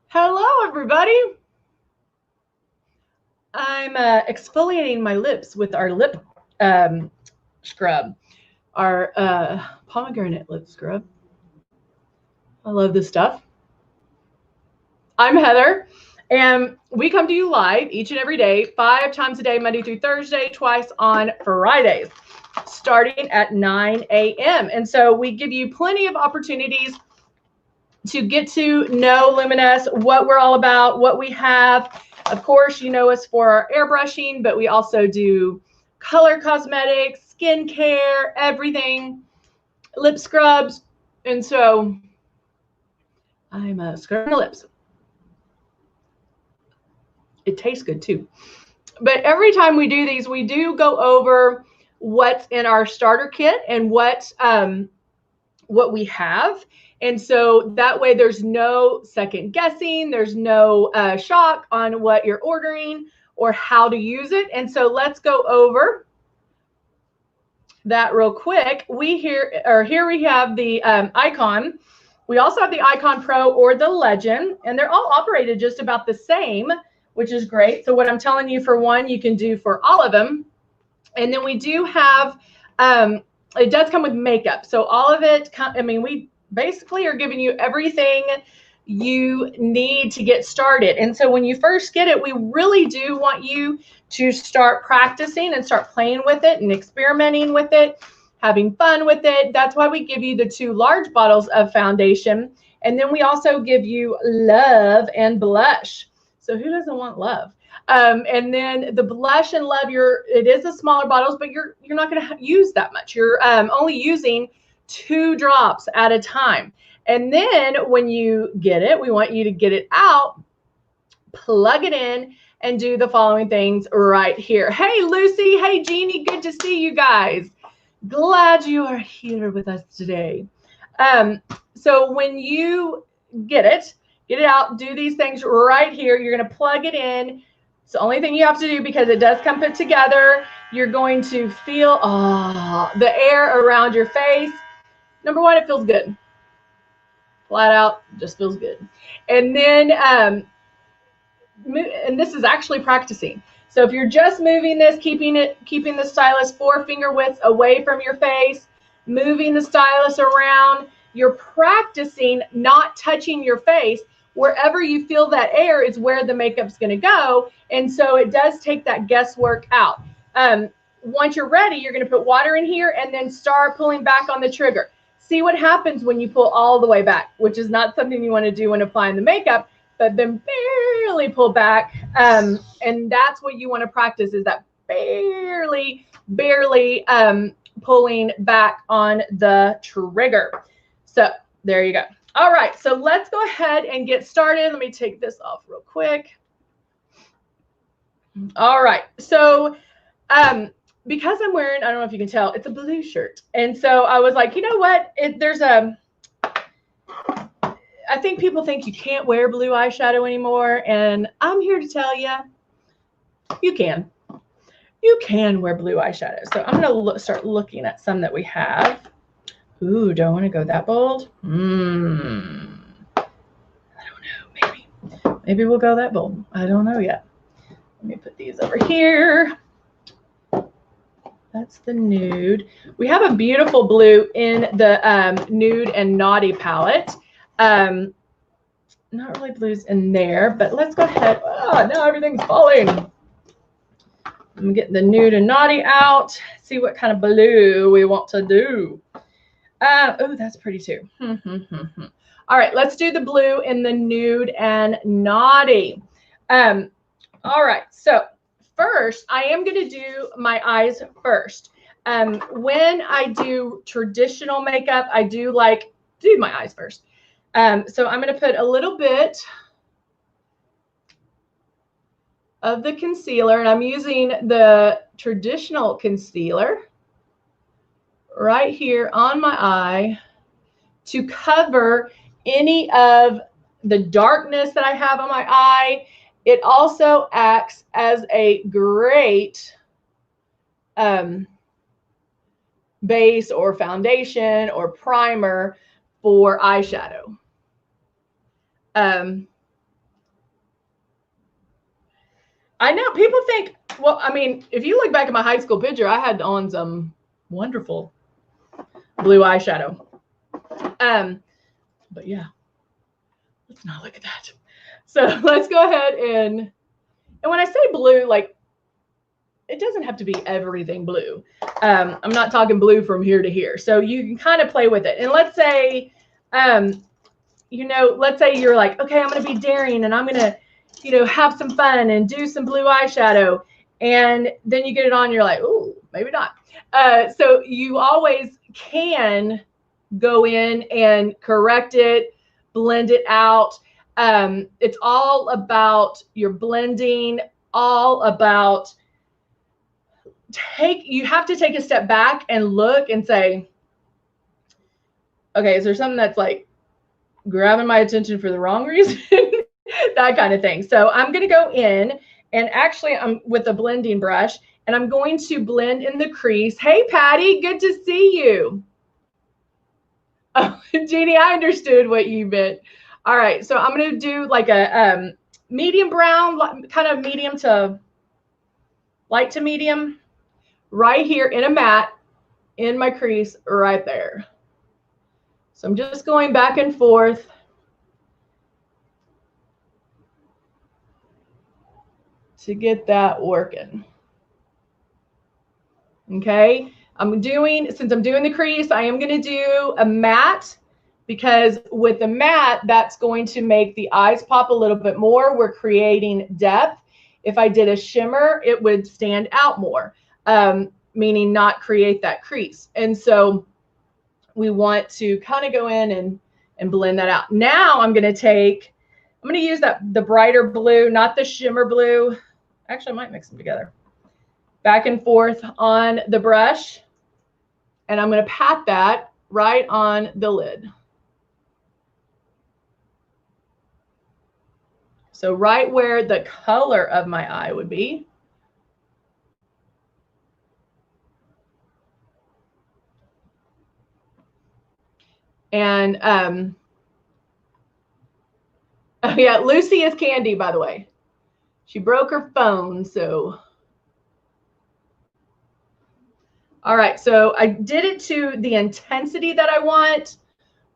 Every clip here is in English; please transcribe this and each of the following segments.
Hello, everybody. I'm exfoliating my lips with our lip scrub, our pomegranate lip scrub. I love this stuff. I'm Heather, and we come to you live each and every day, 5 times a day, Monday through Thursday, twice on Fridays, starting at 9 a.m. And so we give you plenty of opportunities to get to know Luminous, what we're all about, what we have. Of course, you know us for our airbrushing, but we also do color cosmetics, skincare, everything, lip scrubs. And so I'm scrubbing the lips. It tastes good too. But every time we do these, we do go over what's in our starter kit and what we have. And so that way there's no second guessing, there's no shock on what you're ordering or how to use it. And so let's go over that real quick. Here we have the Icon. We also have the Icon Pro or the Legend, and they're all operated just about the same, which is great. So what I'm telling you for one, you can do for all of them. And then we do have it does come with makeup. So all of it, we basically are giving you everything you need to get started. And so when you first get it, we really do want you to start practicing and start playing with it and experimenting with it, having fun with it. That's why we give you the 2 large bottles of foundation. And then we also give you Love and Blush. So who doesn't want love? And then the Blush and Love, it is the smaller bottles, but you're not going to use that much. You're only using 2 drops at a time. And then when you get it, we want you to get it out, plug it in, and do the following things right here. Hey, Lucy. Hey, Jeannie. Good to see you guys. Glad you are here with us today. So when you get it out, do these things right here. You're going to plug it in. It's the only thing you have to do because it does come put together. You're going to feel the air around your face. Number one, it feels good. Flat out, just feels good. And then, and this is actually practicing. So if you're just moving this, keeping the stylus 4 finger widths away from your face, moving the stylus around, you're practicing not touching your face. Wherever you feel that air is where the makeup's going to go. And so it does take that guesswork out. Once you're ready, you're going to put water in here and then start pulling back on the trigger. See what happens when you pull all the way back, which is not something you want to do when applying the makeup, but then barely pull back. And that's what you want to practice, is that barely pulling back on the trigger. So there you go. All right, so let's go ahead and get started. Let me take this off real quick. All right, so because I'm wearing, I don't know if you can tell, it's a blue shirt. And so I was like, you know what? I think people think you can't wear blue eyeshadow anymore. And I'm here to tell you, you can. You can wear blue eyeshadow. So I'm going to start looking at some that we have. Ooh, don't want to go that bold? I don't know, maybe we'll go that bold. I don't know yet. Let me put these over here. That's the nude. We have a beautiful blue in the nude and naughty palette. Not really blues in there, but let's go ahead. Oh, now everything's falling. I'm getting the nude and naughty out. See what kind of blue we want to do. Oh, that's pretty too. All right, let's do the blue in the nude and naughty. All right, so first, I am going to do my eyes first. When I do traditional makeup, I do do my eyes first. So I'm going to put a little bit of the concealer, and I'm using the traditional concealer right here on my eye to cover any of the darkness that I have on my eye. It also acts as a great base or foundation or primer for eyeshadow. I know people think, well, I mean, if you look back at my high school picture, I had on some wonderful blue eyeshadow. But yeah, let's not look at that. So let's go ahead and when I say blue, like, it doesn't have to be everything blue. I'm not talking blue from here to here. So you can kind of play with it. And let's say, you know, let's say you're like, okay, I'm going to be daring and I'm going to, you know, have some fun and do some blue eyeshadow. And then you get it on, and you're like, ooh, maybe not. So you always can go in and correct it, blend it out. It's all about your blending, all about you have to take a step back and look and say, okay, is there something that's like grabbing my attention for the wrong reason? That kind of thing. So I'm going to go in and actually I'm with a blending brush and I'm going to blend in the crease. Hey, Patty, good to see you. Oh, Jeannie, I understood what you meant. All right, so I'm going to do like a medium brown, kind of medium to light to medium, right here in a matte in my crease right there. So I'm just going back and forth. To get that working. Okay, since I'm doing the crease, I am going to do a matte because with the matte, that's going to make the eyes pop a little bit more. We're creating depth. If I did a shimmer, it would stand out more, meaning not create that crease. And so we want to kind of go in and blend that out. Now I'm going to use the brighter blue, not the shimmer blue. Actually, I might mix them together. Back and forth on the brush. And I'm going to pat that right on the lid. So right where the color of my eye would be. And, oh yeah, Lucy is Candy, by the way. She broke her phone, so. All right, so I did it to the intensity that I want,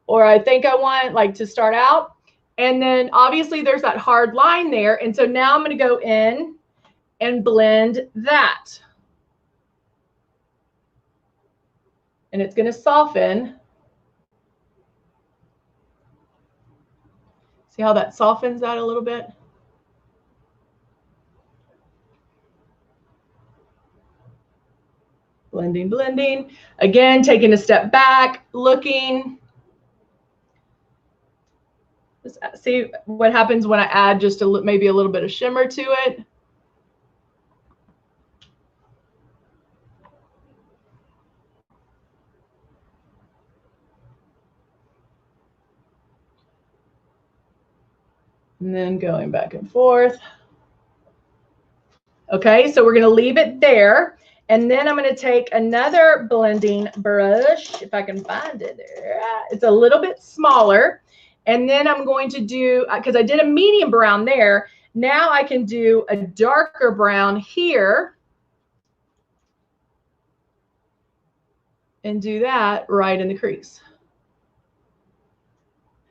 or I think I want, like, to start out. And then obviously there's that hard line there. And so now I'm going to go in and blend that. And it's going to soften. See how that softens that a little bit? Blending, blending. Again, taking a step back, looking. Let's see what happens when I add just maybe a little bit of shimmer to it. And then going back and forth. Okay, so we're going to leave it there. And then I'm going to take another blending brush, if I can find it there. It's a little bit smaller. And then I'm going to do, because I did a medium brown there, now I can do a darker brown here. And do that right in the crease.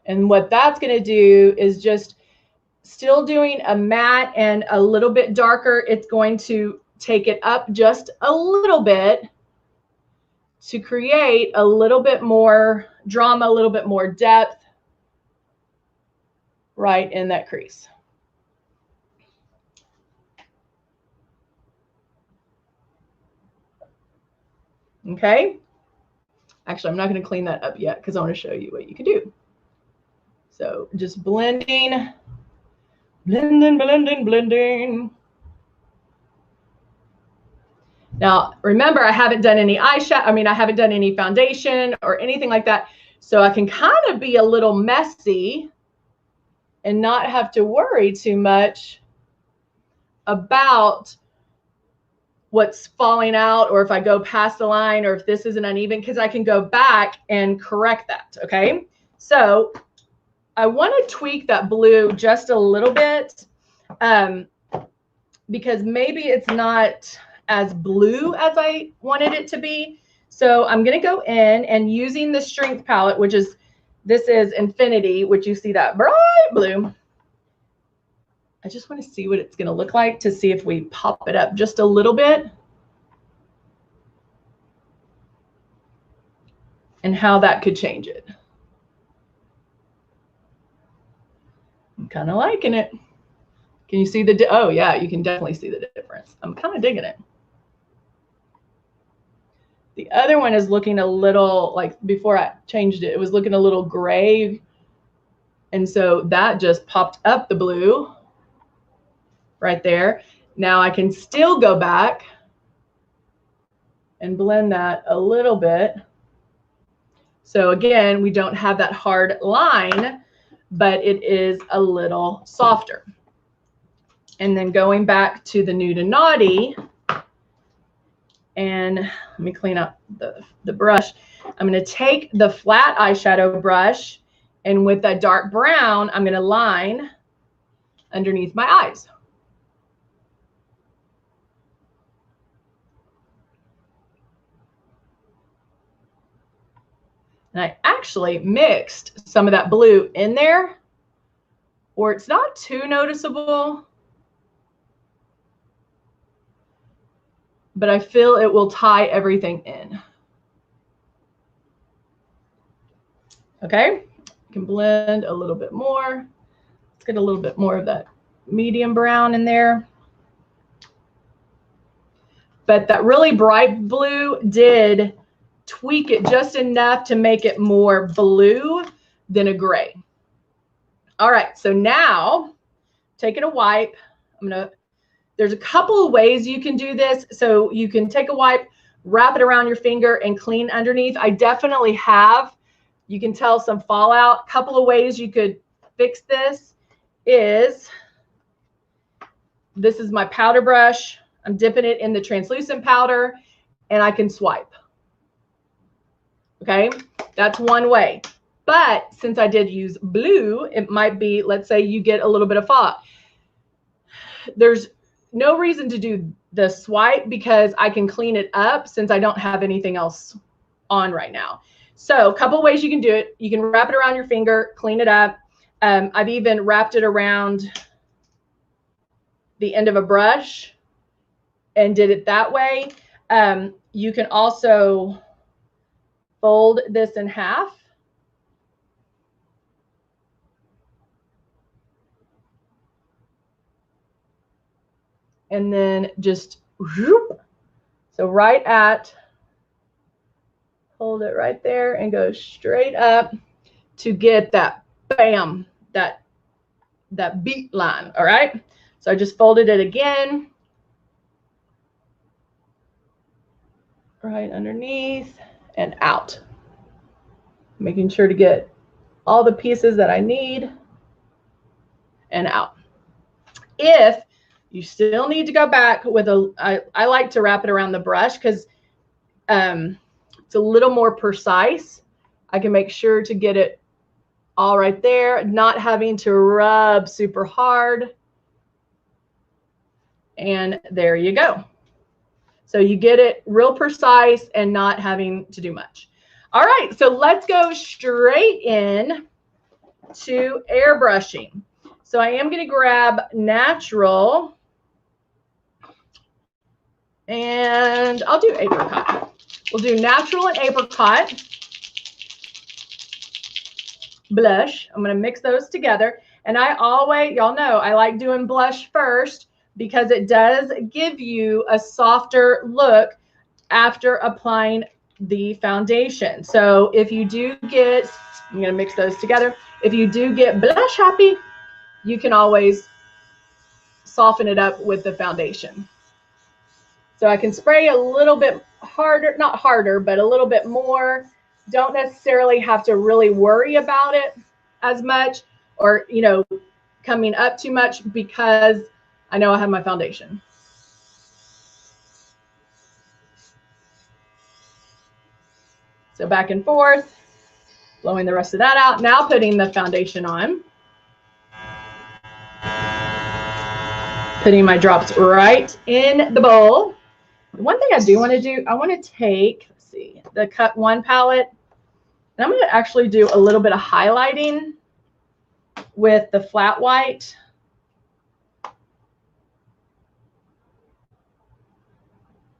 And what that's going to do is just still doing a matte and a little bit darker. It's going to take it up just a little bit to create a little bit more drama, a little bit more depth right in that crease. Okay. Actually, I'm not going to clean that up yet because I want to show you what you can do. So just blending, blending, blending, blending. Now, remember, I haven't done any eyeshadow. I mean, I haven't done any foundation or anything like that. So I can kind of be a little messy and not have to worry too much about what's falling out or if I go past the line or if this isn't uneven, because I can go back and correct that. Okay. So I want to tweak that blue just a little bit. because maybe it's not as blue as I wanted it to be. So I'm going to go in and using the strength palette, which is, this is Infinity, which you see that bright blue. I just want to see what it's going to look like to see if we pop it up just a little bit and how that could change it. I'm kind of liking it. Can you see the, oh yeah, you can definitely see the difference. I'm kind of digging it. The other one is looking a little, like before I changed it, it was looking a little gray. And so that just popped up the blue right there. Now I can still go back and blend that a little bit. So again, we don't have that hard line, but it is a little softer. And then going back to the Nude and Naughty, and let me clean up the brush. I'm going to take the flat eyeshadow brush, and with that dark brown, I'm going to line underneath my eyes. And I actually mixed some of that blue in there, or it's not too noticeable, but I feel it will tie everything in. Okay, I can blend a little bit more. Let's get a little bit more of that medium brown in there. But that really bright blue did tweak it just enough to make it more blue than a gray. All right, so now taking a wipe, there's a couple of ways you can do this. So you can take a wipe, wrap it around your finger and clean underneath. I definitely have, you can tell some fallout. Couple of ways you could fix this is, this is my powder brush. I'm dipping it in the translucent powder and I can swipe. Okay, that's one way. But since I did use blue, it might be, let's say you get a little bit of fallout. There's no reason to do the swipe because I can clean it up since I don't have anything else on right now. So a couple ways you can do it. You can wrap it around your finger, clean it up. I've even wrapped it around the end of a brush and did it that way. You can also fold this in half. And then just, whoop, so right at, hold it right there and go straight up to get that bam, that beat line. All right. So I just folded it again, right underneath and out, making sure to get all the pieces that I need and out. If you still need to go back with I like to wrap it around the brush because it's a little more precise. I can make sure to get it all right there, not having to rub super hard. And there you go. So you get it real precise and not having to do much. All right, so let's go straight in to airbrushing. So I am going to grab natural. And I'll do apricot. We'll do natural and apricot blush. I'm going to mix those together. And I always, y'all know, I like doing blush first because it does give you a softer look after applying the foundation. So if you do get, I'm going to mix those together. If you do get blush happy, you can always soften it up with the foundation. So I can spray a little bit harder, not harder, but a little bit more. Don't necessarily have to really worry about it as much or, you know, coming up too much because I know I have my foundation. So back and forth, blowing the rest of that out. Now putting the foundation on. Putting my drops right in the bowl. One thing I do want to do, I want to take, let's see, the Cut One palette, and I'm going to actually do a little bit of highlighting with the flat white.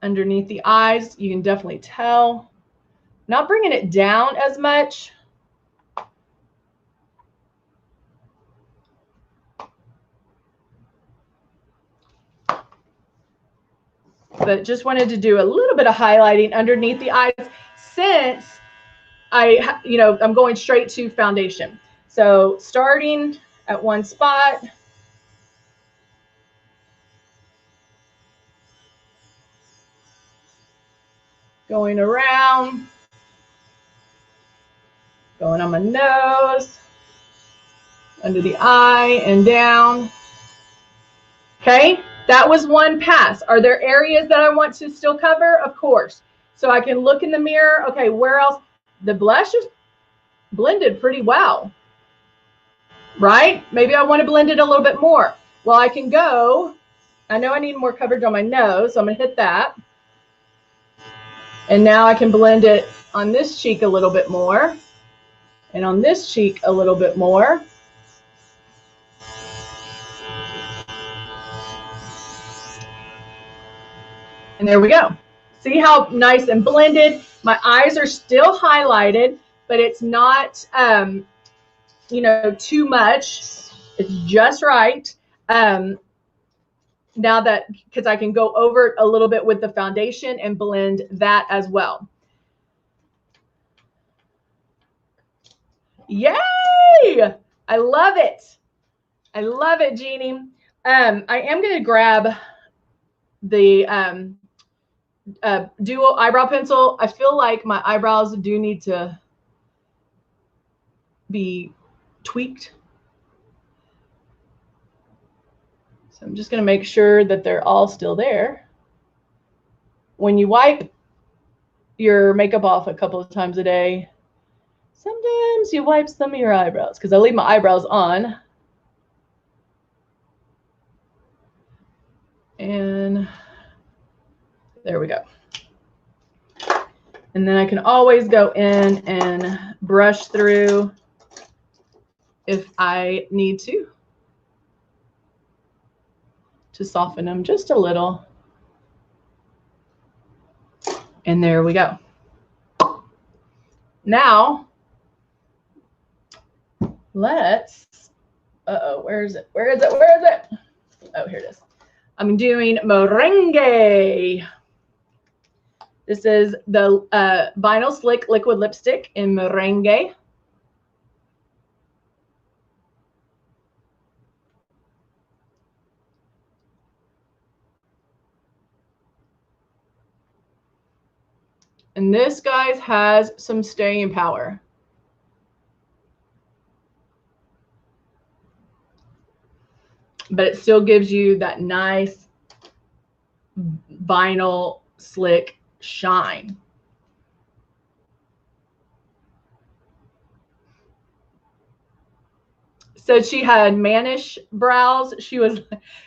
Underneath the eyes, you can definitely tell. Not bringing it down as much. But just wanted to do a little bit of highlighting underneath the eyes since I'm going straight to foundation. So starting at one spot. Going around. Going on my nose. Under the eye and down. Okay, that was one pass. Are there areas that I want to still cover? Of course. So I can look in the mirror. Okay, where else? The blush is blended pretty well, right? Maybe I want to blend it a little bit more. Well, I can go. I know I need more coverage on my nose, so I'm going to hit that. And now I can blend it on this cheek a little bit more. And on this cheek a little bit more. And there we go. See how nice and blended? My eyes are still highlighted, but it's not, too much. It's just right. Now that, because I can go over it a little bit with the foundation and blend that as well. Yay! I love it. I love it, Jeannie. I am going to grab the dual eyebrow pencil. I feel like my eyebrows do need to be tweaked. So I'm just going to make sure that they're all still there. When you wipe your makeup off a couple of times a day, sometimes you wipe some of your eyebrows, because I leave my eyebrows on. And there we go. And then I can always go in and brush through if I need to soften them just a little. And there we go. Now, let's, where is it? Where is it? Where is it? Oh, here it is. I'm doing Merengue. This is the Vinyl Slick Liquid Lipstick in Merengue. And this, guys, has some staying power. But it still gives you that nice vinyl slick shine. Said she had mannish brows. She was,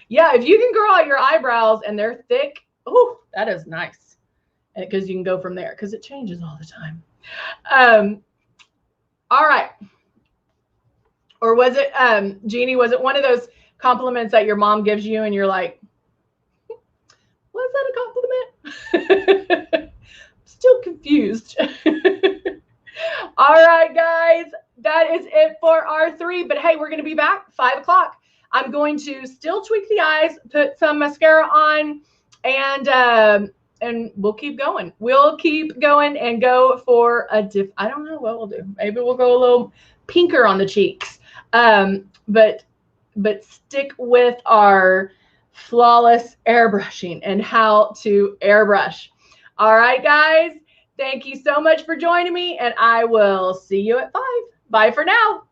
yeah, if you can grow out your eyebrows and they're thick, oh, that is nice. Because you can go from there, because it changes all the time. All right. Or was it, Jeannie, was it one of those compliments that your mom gives you and you're like, was that a compliment? Still confused. All right, guys, that is it for our 3. But hey, we're going to be back 5 o'clock. I'm going to still tweak the eyes, put some mascara on, and we'll keep going. We'll keep going and go for a I don't know what we'll do. Maybe we'll go a little pinker on the cheeks. But stick with our flawless airbrushing and how to airbrush. All right, guys. Thank you so much for joining me, and I will see you at 5. Bye for now.